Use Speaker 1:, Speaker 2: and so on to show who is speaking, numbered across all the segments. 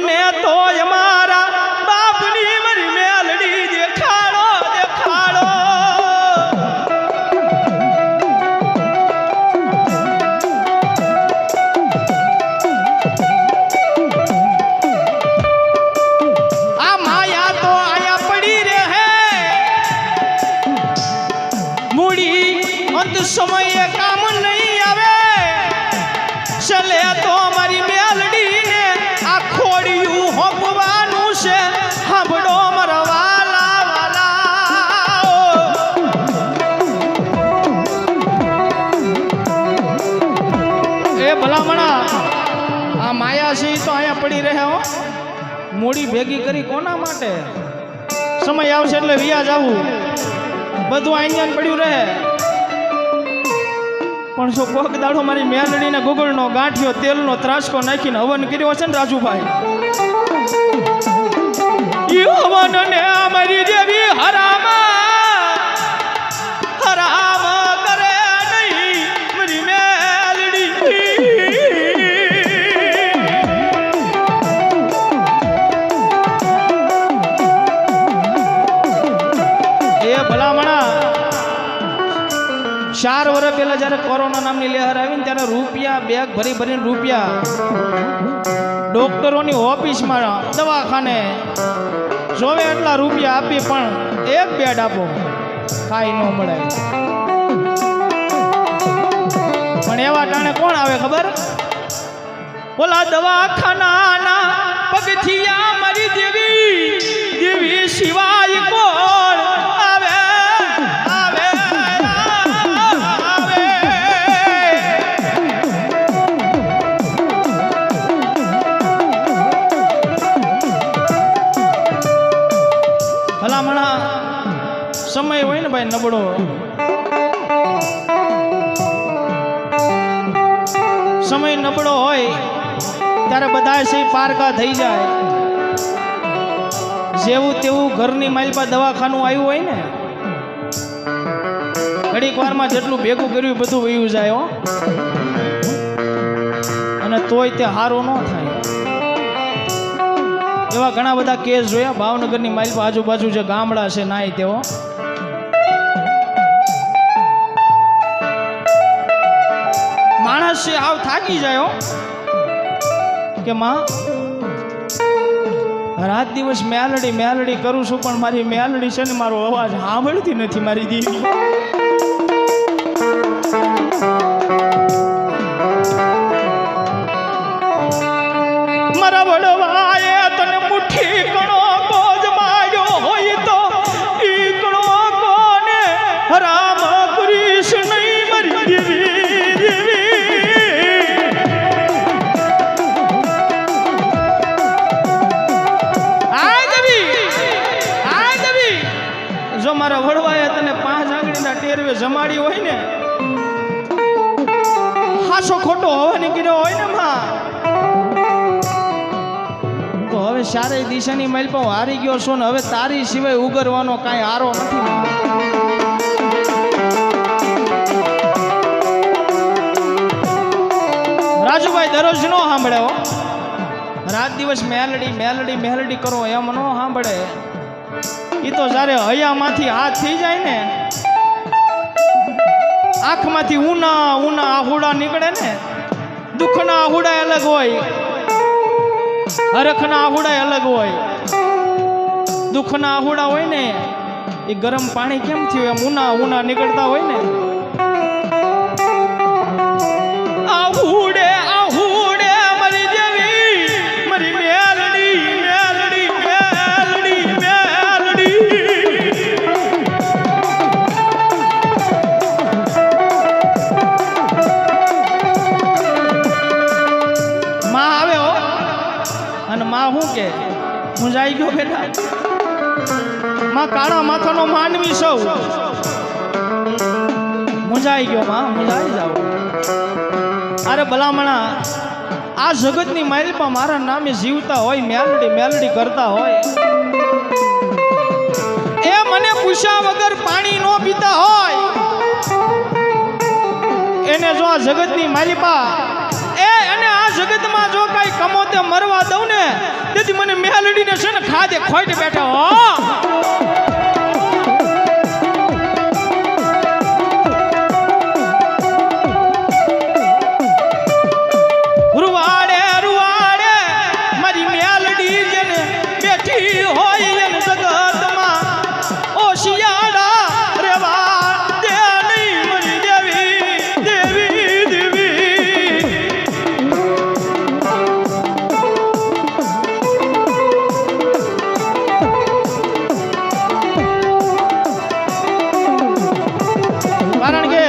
Speaker 1: અમને તો અમારા બાપની મારી મેલડી દેખાડો દેખાડો આ માયા તો આયા પડી રહે મૂડી અંત સમયે કામ નહીં આવે ચલે તો મારી મેલડીને આ ખોડિયું હોપવાનું છે હાંભળો મારા વાલા વાલા એ ભલામણા આ માયા છે તો અહીંયા પડી રહે હો મૂડી ભેગી કરી કોના માટે સમય આવશે એટલે વ્યાજ આવું બધું અહીંયા પડ્યું રહે પણ શું કોક દાડો મારી મેલડીને ગુગળનો ગાંઠિયો તેલનો ત્રાસકો નાખીને હવન કર્યો છે ને રાજુભાઈ ઈ હવન ને મારી દેવી હરામ હરામ કરે નહીં મારી મેલડી એ ભલામણા 4 વર્ષ પહેલા જ્યારે કોરોના નામની લહેર આવી ને ત્યારે રૂપિયા બેગ ભરી ભરીને રૂપિયા ડોક્ટરોની ઓફિસમાં દવાખાને જોવે એટલા રૂપિયા આપી પણ એક બેડ આપો ખાઈ ન મળે પણ એવા ટાણે કોણ આવે ખબર બોલા દવાખાના પગથિયા મારી દેવી દેવી સિવાય કોણ આવે સમય હોય ને ભાઈ નબળો સમય નબળો હોય ત્યારે બધા છે પારકા થઈ જાય જેવું તેવું ઘરની માલપા દવાખાનું આવ્યું હોય ને ઘડીક વારમાં જેટલું ભેગું કર્યું બધું વયું જાય હો અને તોય તે હારું ન થાય એવા ઘણા બધા કેસ જોયા ભાવનગરની માલપા આજુબાજુ જે ગામડા છે નાય તેઓ માણસ આવ થાકી જાય કે માં રાત દિવસ મેલડી મેલડી કરું છું પણ મારી મેલડી છે ને મારો અવાજ સાંભળતી નથી મારી દેવી મારા વડવાએ તને મુઠ્ઠી કણો બોજ માર્યો હોય તો ઈ કણો કોને રામ કૃષ્ણ નહીં મારી દેવી મારા વડવાએ તને 5 આંગળીના ટેરવે જમાડી હોય ને હાસો ખોટો હવાની કર્યો હોય ને માં તો હવે ચારેય દિશાની માલપા હારી ગયો છો ને હવે તારી સિવાય ઉગરવાનો કાંઈ આરો નથી રાજુભાઈ દરરોજ નો સાંભળે હો રાત દિવસ મેલડી મેલડી મેલડી કરો એમ નો સાંભળે એ તો જ્યારે હૈયામાંથી હાથ થઈ જાય ને આંખમાંથી ઊના ઊના આહુડા નીકળે ને દુઃખના આહુડા અલગ હોય હરખના આહુડા અલગ હોય દુઃખના આહુડા હોય ને એ ગરમ પાણી કેમ થયું એમ ઊના ઊના નીકળતા હોય ને આહુડે આહુડે મારી દેવી મારી મેલડી મેલડી મેલડી મેલડી માં આવે હો અને માં શું કે હું જાય ગયો બેટા માં કાળા માથાનો માનવી સૌ મુંજાઈ ગયો માં મુંજાઈ જાવ અરે ભલામણા આ જગતની માલપા મારા નામે જીવતા હોય મેલડી મેલડી કરતા હોય એ મને પૂછ્યા વગર પાણી નો પીતા હોય એને જો આ જગતની માલપા એ અને આ જગતમાં જો કાંઈ કમોતે મરવા દઉં ને તેથી મને મેલડીને છે ને ખાધે ખોઈટ બેઠા હો રૂવાડે રૂવાડે મારી મેલડી જેને બેઠી હોય એને જગતમાં ઓ શિયાળા રેવા દે નહીં મારી દેવી દેવી દેવી કારણ કે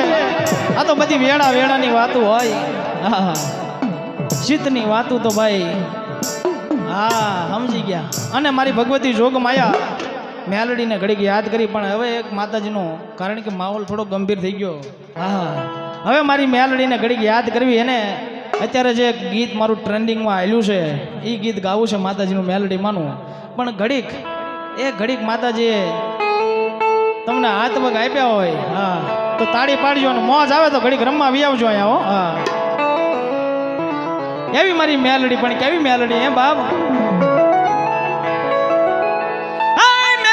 Speaker 1: આ તો બધી વેળા વેળાની વાતો હોય હા ચિત્તની વાતો તો ભાઈ હા સમજી ગયા અને મારી ભગવતી જોગ માયા મેલડીને ઘડીક યાદ કરી પણ હવે એક માતાજીનો કારણ કે માહોલ થોડો ગંભીર થઈ ગયો હા હવે મારી મેલડીને ઘડીક યાદ કરવી એને અત્યારે જે ગીત મારું ટ્રેન્ડિંગમાં આવેલું છે એ ગીત ગાવું છે માતાજીનું મેલડી માનું પણ ઘડીક માતાજીએ તમને હાથ પગ આપ્યા હોય હા તો તાળી પાડજો અને મોજ આવે તો ઘડીક રમવા આવી આવજો અહીંયા હો હા એવી મારી મેલડી પણ કેવી મેલડી હે બાપ